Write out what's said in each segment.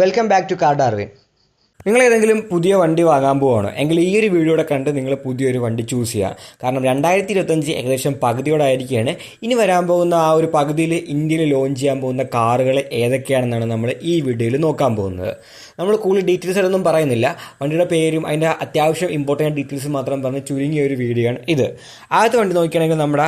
Welcome back to car Darwin. നിങ്ങൾ ഏതെങ്കിലും പുതിയ വണ്ടി വാങ്ങാൻ പോവുകയാണോ എങ്കിൽ ഈ ഒരു വീഡിയോയുടെ കണ്ട് നിങ്ങൾ പുതിയൊരു വണ്ടി ചൂസ് ചെയ്യുക. കാരണം 2025 ഏകദേശം പകുതിയോടായിരിക്കുകയാണ്. ഇനി വരാൻ പോകുന്ന ആ ഒരു പകുതിയിൽ ഇന്ത്യയിൽ ലോഞ്ച് ചെയ്യാൻ പോകുന്ന കാറുകൾ ഏതൊക്കെയാണെന്നാണ് നമ്മൾ ഈ വീഡിയോയിൽ നോക്കാൻ പോകുന്നത്. നമ്മൾ കൂടുതൽ ഡീറ്റെയിൽസ് ഒന്നും പറയുന്നില്ല. വണ്ടിയുടെ പേരും അതിൻ്റെ അത്യാവശ്യം ഇമ്പോർട്ടൻറ്റ് ഡീറ്റെയിൽസ് മാത്രം പറഞ്ഞ് ചുരുങ്ങിയ ഒരു വീഡിയോ ആണ് ഇത്. ആദ്യത്തെ വണ്ടി നോക്കുകയാണെങ്കിൽ നമ്മുടെ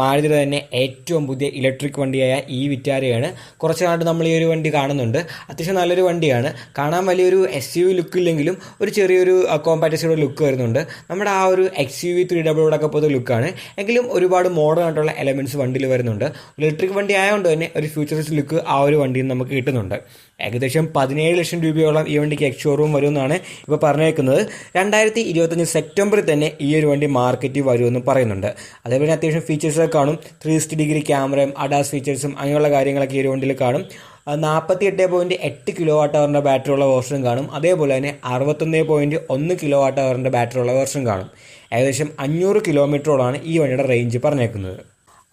മാരുതിയുടെ തന്നെ ഏറ്റവും പുതിയ ഇലക്ട്രിക് വണ്ടിയായ ഈ വിറ്റാരയാണ്. കുറച്ച് നാട്ട് നമ്മൾ ഈ ഒരു വണ്ടി കാണുന്നുണ്ട്. അത്യാവശ്യം നല്ലൊരു വണ്ടിയാണ്. കാണാൻ വലിയൊരു SUV ലുക്ക് ഇല്ലെങ്കിലും ഒരു ചെറിയൊരു കോമ്പാക്ട് ലുക്ക് വരുന്നുണ്ട്. നമ്മുടെ ആ ഒരു XUV 300 ഒക്കെ പോലത്തെ ലുക്കാണ്. എങ്കിലും ഒരുപാട് മോഡേൺ ആയിട്ടുള്ള എലമെൻറ്റ്സ് വണ്ടിയിൽ വരുന്നുണ്ട്. ഇലക്ട്രിക് വണ്ടി ആയതുകൊണ്ട് തന്നെ ഒരു ഫ്യൂച്ചറിസ്റ്റ് ലുക്ക് ആ ഒരു വണ്ടിയിൽ നമുക്ക് കിട്ടുന്നുണ്ട്. ഏകദേശം 17 ലക്ഷം രൂപയോളം ഈ വണ്ടിക്ക് എക്സ്ഷോറൂം വരുമെന്നാണ് ഇപ്പോൾ പറഞ്ഞേക്കുന്നത്. 2025 സെപ്റ്റംബറിൽ തന്നെ ഈ ഒരു വണ്ടി മാർക്കറ്റിൽ വരുമെന്ന് പറയുന്നുണ്ട്. അതേപോലെ അത്യാവശ്യം ഫീച്ചേഴ്സൊക്കെ കാണും. 360 ഡിഗ്രി ക്യാമറയും അഡാസ് ഫീച്ചേഴ്സും അങ്ങനെയുള്ള കാര്യങ്ങളൊക്കെ ഈ ഒരു വണ്ടിയിൽ കാണും. 48.8 കിലോ വാട്ട് അവറിൻ്റെ ബാറ്ററി ഉള്ള വേർഷൻ കാണും. അതേപോലെ തന്നെ 61.1 കിലോ വാട്ട് അവറിൻ്റെ ബാറ്ററി ഉള്ള വേർഷൻ കാണും. ഏകദേശം 500 കിലോമീറ്ററോളാണ് ഈ വണ്ടിയുടെ റേഞ്ച് പറഞ്ഞേക്കുന്നത്.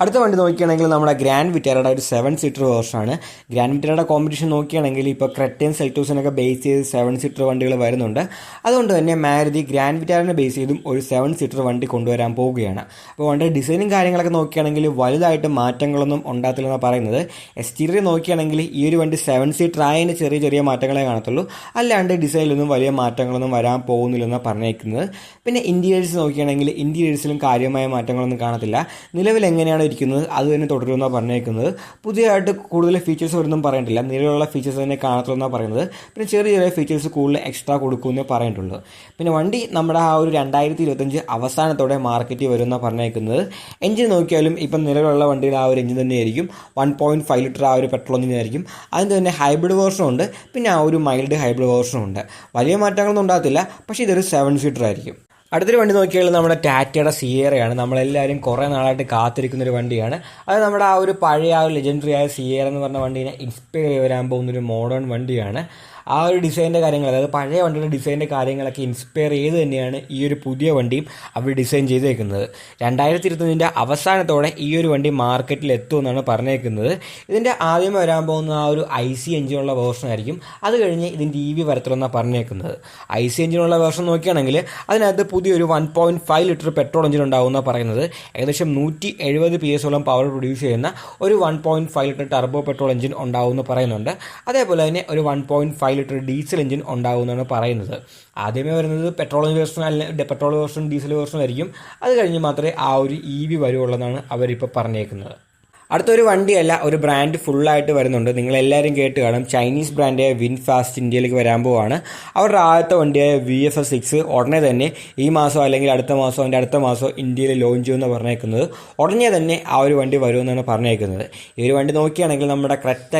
അടുത്ത വണ്ടി നോക്കുകയാണെങ്കിൽ നമ്മുടെ ഗ്രാൻഡ് വിറ്റാരയുടെ ഒരു 7 സീറ്റർ വേർഷനാണ്. ഗ്രാൻഡ് വിറ്റാരയുടെ കോമ്പറ്റീഷൻ നോക്കുകയാണെങ്കിൽ ഇപ്പോൾ ക്രെറ്റയും സെൽറ്റോസിനൊക്കെ ബേസ് ചെയ്ത് 7 സീറ്റർ വണ്ടികൾ വരുന്നുണ്ട്. അതുകൊണ്ട് തന്നെ മാരുതി ഗ്രാൻഡ് വിറ്റാരനെ ബേസ് ചെയ്തും ഒരു 7 സീറ്റർ വണ്ടി കൊണ്ടുവരാൻ പോവുകയാണ്. അപ്പോൾ വണ്ടിയുടെ ഡിസൈനും കാര്യങ്ങളൊക്കെ നോക്കുകയാണെങ്കിൽ വലുതായിട്ട് മാറ്റങ്ങളൊന്നും ഉണ്ടാകത്തില്ലെന്നാണ് പറയുന്നത്. എക്സ്റ്റീരിയർ നോക്കുകയാണെങ്കിൽ ഈ ഒരു വണ്ടി 7 സീറ്റർ ആയതിന് ചെറിയ ചെറിയ മാറ്റങ്ങളെ കാണത്തുള്ളൂ. അല്ലാണ്ട് ഡിസൈനിലൊന്നും വലിയ മാറ്റങ്ങളൊന്നും വരാൻ പോകുന്നില്ലെന്നാണ് പറഞ്ഞേക്കുന്നത്. പിന്നെ ഇൻറ്റീരിയേഴ്സ് നോക്കുകയാണെങ്കിൽ ഇൻറ്റീരിയേഴ്സിലും കാര്യമായ മാറ്റങ്ങളൊന്നും കാണത്തില്ല. നിലവിൽ എങ്ങനെയാണ് ഇരിക്കുന്നത് അത് തന്നെ തുടരുമെന്നാണ് പറഞ്ഞേക്കുന്നത്. പുതിയതായിട്ട് കൂടുതൽ ഫീച്ചേഴ്സ് ഒന്നും പറയേണ്ടില്ല. നിലവിലുള്ള ഫീച്ചേഴ്സ് തന്നെ കാണത്തുള്ളൂ പറയുന്നത്. പിന്നെ ചെറിയ ചെറിയ ഫീച്ചേഴ്സ് കൂടുതൽ എക്സ്ട്രാ കൊടുക്കുമെന്നേ പറഞ്ഞിട്ടുള്ളൂ. പിന്നെ വണ്ടി നമ്മുടെ ആ ഒരു 2025 അവസാനത്തോടെ മാർക്കറ്റിൽ വരുമെന്നാണ് പറഞ്ഞേക്കുന്നത്. എഞ്ചിൻ നോക്കിയാലും ഇപ്പം നിലവിലുള്ള വണ്ടിയുടെ ആ ഒരു എഞ്ചിൻ തന്നെയായിരിക്കും. 1.5 ലിറ്റർ ആ ഒരു പെട്രോൾ എഞ്ചിനായിരിക്കും. അതിൻ്റെ തന്നെ ഹൈബ്രിഡ് വേർഷനും ഉണ്ട്. പിന്നെ ആ ഒരു മൈൽഡ് ഹൈബ്രിഡ് വേർഷനും ഉണ്ട്. വലിയ മാറ്റങ്ങളൊന്നും ഉണ്ടാകത്തില്ല. പക്ഷേ ഇതൊരു 7 സീറ്റർ ആയിരിക്കും. അടുത്തൊരു വണ്ടി നോക്കിയാൽ നമ്മുടെ ടാറ്റയുടെ സിയേറയാണ്. നമ്മളെല്ലാവരും കുറേ നാളായിട്ട് കാത്തിരിക്കുന്നൊരു വണ്ടിയാണ്. അത് നമ്മുടെ ആ ഒരു പഴയ ആ ഒരു ലെജൻഡറി ആയ സിയേറ എന്ന് പറഞ്ഞ വണ്ടീനെ ഇൻസ്പയർ ചെയ്ത് വരാൻ പോകുന്നൊരു മോഡേൺ വണ്ടിയാണ്. ആ ഒരു ഡിസൈൻ്റെ കാര്യങ്ങൾ, അതായത് പഴയ വണ്ടിയുടെ ഡിസൈൻ്റെ കാര്യങ്ങളൊക്കെ ഇൻസ്പയർ ചെയ്ത് തന്നെയാണ് ഈ ഒരു പുതിയ വണ്ടിയും അവർ ഡിസൈൻ ചെയ്തേക്കുന്നത്. 2025 അവസാനത്തോടെ ഈ ഒരു വണ്ടി മാർക്കറ്റിൽ എത്തുമെന്നാണ് പറഞ്ഞേക്കുന്നത്. ഇതിൻ്റെ ആദ്യം വരാൻ പോകുന്ന ആ ഒരു IC എഞ്ചിനുള്ള വേർഷൻ ആയിരിക്കും. അത് കഴിഞ്ഞ് ഇതിൻ്റെ EV വരത്തില്ലെന്നാണ് പറഞ്ഞേക്കുന്നത്. IC എഞ്ചിനുള്ള വേർഷൻ നോക്കുകയാണെങ്കിൽ അതിനകത്ത് പുതിയൊരു 1.5 ലിറ്റർ പെട്രോൾ എഞ്ചിൻ ഉണ്ടാകുമെന്നാണ് പറയുന്നത്. ഏകദേശം 170 PS പവർ പ്രൊഡ്യൂസ് ചെയ്യുന്ന ഒരു 1.5 ലിറ്റർ ടർബോ പെട്രോൾ എഞ്ചിൻ ഉണ്ടാകുമെന്ന് പറയുന്നുണ്ട്. അതേപോലെ തന്നെ ഒരു 1.5 ലിറ്റർ ഡീസൽ എഞ്ചിൻ ഉണ്ടാകുമെന്നാണ് പറയുന്നത്. ആദ്യമേ വരുന്നത് പെട്രോൾ വേർഷൻ ഡീസൽ വേർഷൻ ആയിരിക്കും. അത് കഴിഞ്ഞ് മാത്രമേ ആ ഒരു EV വരുവുള്ളതെന്നാണ് അവരിപ്പോൾ പറഞ്ഞേക്കുന്നത്. അടുത്തൊരു വണ്ടിയല്ല, ഒരു ബ്രാൻഡ് ഫുള്ളായിട്ട് വരുന്നുണ്ട്. നിങ്ങളെല്ലാവരും കേട്ട് കാണും. ചൈനീസ് ബ്രാൻഡായ വിൻഫാസ്റ്റ് ഇന്ത്യയിലേക്ക് വരാൻ പോവാണ്. അവരുടെ ആദ്യത്തെ വണ്ടിയായ VFS 6 ഉടനെ തന്നെ ഈ മാസം അല്ലെങ്കിൽ അടുത്ത മാസം അതിൻ്റെ അടുത്ത മാസം ഇന്ത്യയിൽ ലോഞ്ച് ചെയ്യുമെന്ന് പറഞ്ഞേക്കുന്നത്. ഉടനെ തന്നെ ആ ഒരു വണ്ടി വരുമെന്നാണ് പറഞ്ഞേക്കുന്നത്. ഈ ഒരു വണ്ടി നോക്കുകയാണെങ്കിൽ നമ്മുടെ ക്രെറ്റ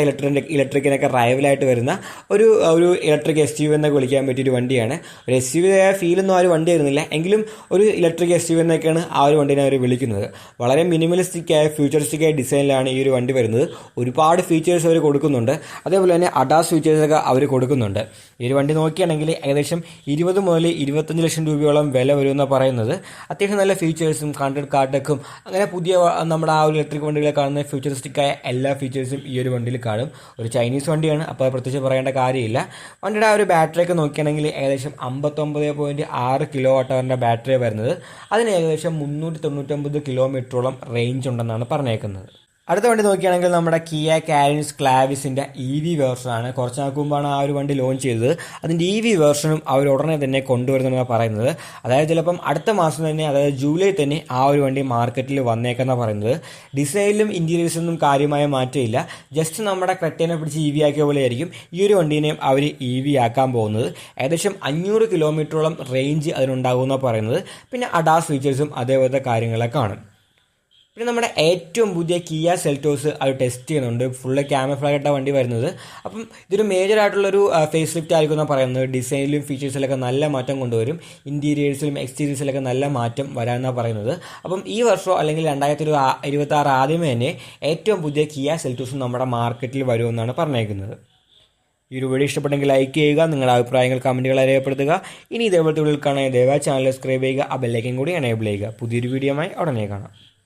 ഇലക്ട്രിക്കിനൊക്കെ റൈവലായിട്ട് വരുന്ന ഒരു ഇലക്ട്രിക് SUV എന്നൊക്കെ വിളിക്കാൻ പറ്റിയൊരു വണ്ടിയാണ്. ഒരു SUV ആയ ഫീലൊന്നും ആ ഒരു വണ്ടി വരുന്നില്ല. എങ്കിലും ഒരു ഇലക്ട്രിക് SUV എന്നൊക്കെയാണ് ആ ഒരു വണ്ടിനെ അവർ വിളിക്കുന്നത്. വളരെ മിനിമലിസ്റ്റിക്കായ ഫ്യൂച്ചറിസ്റ്റിക്കായ ഡിസൈനിലാണ് ഈ ഒരു വണ്ടി വരുന്നത്. ഒരുപാട് ഫീച്ചേഴ്സ് അവർ കൊടുക്കുന്നുണ്ട്. അതേപോലെ തന്നെ അഡാസ് ഫീച്ചേഴ്സൊക്കെ അവർ കൊടുക്കുന്നുണ്ട്. ഈ ഒരു വണ്ടി നോക്കുകയാണെങ്കിൽ ഏകദേശം 20 മുതൽ 25 ലക്ഷം രൂപയോളം വില വരുമെന്നാണ് പറയുന്നത്. അത്യാവശ്യം നല്ല ഫീച്ചേഴ്സും കണ്ടഡ് കാർഡൊക്കെ അങ്ങനെ പുതിയ നമ്മുടെ ആ ഒരു ഇലക്ട്രിക് വണ്ടികളെ കാണുന്ന ഫ്യൂച്ചറിസ്റ്റിക്കായ എല്ലാ ഫീച്ചേഴ്സും ഈ ഒരു വണ്ടിയിൽ കാണും. ഒരു ചൈനീസ് വണ്ടിയാണ്, അപ്പോൾ പ്രത്യേകിച്ച് പറയേണ്ട കാര്യമില്ല. വണ്ടിയുടെ ആ ഒരു ബാറ്ററിയൊക്കെ നോക്കുകയാണെങ്കിൽ ഏകദേശം 59.6 കിലോ വാട്ട് അവറിൻ്റെ ബാറ്ററി വരുന്നത്. അതിന് ഏകദേശം 399 കിലോമീറ്ററോളം റേഞ്ച് ഉണ്ടെന്നാണ് പറഞ്ഞേക്കുന്നത്. അടുത്ത വണ്ടി നോക്കുകയാണെങ്കിൽ നമ്മുടെ കിയ കാരിൻസ് ക്ലാവിസിൻ്റെ EV വേർഷനാണ്. കുറച്ച് നാൾക്ക് മുമ്പാണ് ആ ഒരു വണ്ടി ലോഞ്ച് ചെയ്തത്. അതിൻ്റെ EV വേർഷനും അവർ ഉടനെ തന്നെ കൊണ്ടുവരുന്നതെന്നാണ് പറയുന്നത്. അതായത് ചിലപ്പം അടുത്ത മാസം തന്നെ, അതായത് ജൂലൈ തന്നെ ആ ഒരു വണ്ടി മാർക്കറ്റിൽ വന്നേക്കെന്നാണ് പറയുന്നത്. ഡിസൈനിലും ഇൻറ്റീരിയേഴ്സിനും കാര്യമായ മാറ്റമില്ല. ജസ്റ്റ് നമ്മുടെ ക്രെറ്റേനെ പിടിച്ച് EV ആക്കിയ പോലെ ആയിരിക്കും ഈ ഒരു വണ്ടീനെയും അവർ EV ആക്കാൻ പോകുന്നത്. ഏകദേശം 500 കിലോമീറ്ററോളം റേഞ്ച് അതിനുണ്ടാകുമെന്നാണ് പറയുന്നത്. പിന്നെ അഡാസ് ഫീച്ചേഴ്സും അതേപോലത്തെ കാര്യങ്ങളൊക്കെ കാണും. പിന്നെ നമ്മുടെ ഏറ്റവും പുതിയ കിയ സെൽറ്റോസ് അത് ടെസ്റ്റ് ചെയ്യുന്നുണ്ട്. ഫുള്ള് ക്യാമഫ്ലാഗായിട്ട വണ്ടി വരുന്നത്. അപ്പം ഇതൊരു മേജറായിട്ടുള്ളൊരു ഫേസ് ലിഫ്റ്റ് ആയിരിക്കും എന്നാണ് പറയുന്നത്. ഡിസൈനിലും ഫീച്ചേഴ്സിലൊക്കെ നല്ല മാറ്റം കൊണ്ടുവരും. ഇൻറ്റീരിയേഴ്സിലും എക്സ്റ്റീരിയേഴ്സിലൊക്കെ നല്ല മാറ്റം വരാമെന്നാണ് പറയുന്നത്. അപ്പം ഈ വർഷമോ അല്ലെങ്കിൽ 2026 ആദ്യമേ തന്നെ ഏറ്റവും പുതിയ കിയ സെൽറ്റോസ് നമ്മുടെ മാർക്കറ്റിൽ വരുമെന്നാണ് പറഞ്ഞേക്കുന്നത്. ഈ ഒരു വീഡിയോ ഇഷ്ടപ്പെട്ടെങ്കിൽ ലൈക്ക് ചെയ്യുക. നിങ്ങളുടെ അഭിപ്രായങ്ങൾ കമൻറ്റുകൾ രേഖപ്പെടുത്തുക. ഇനി ഇതേപോലത്തെ വീഡിയോകൾ കാണാൻ ദയവായി ചാനൽ സബ്സ്ക്രൈബ് ചെയ്യുക. ആ ബെല്ലൈക്കൻ കൂടി എനേബിൾ ചെയ്യുക. പുതിയൊരു വീഡിയോയുമായി ഉടനെ കാണാം.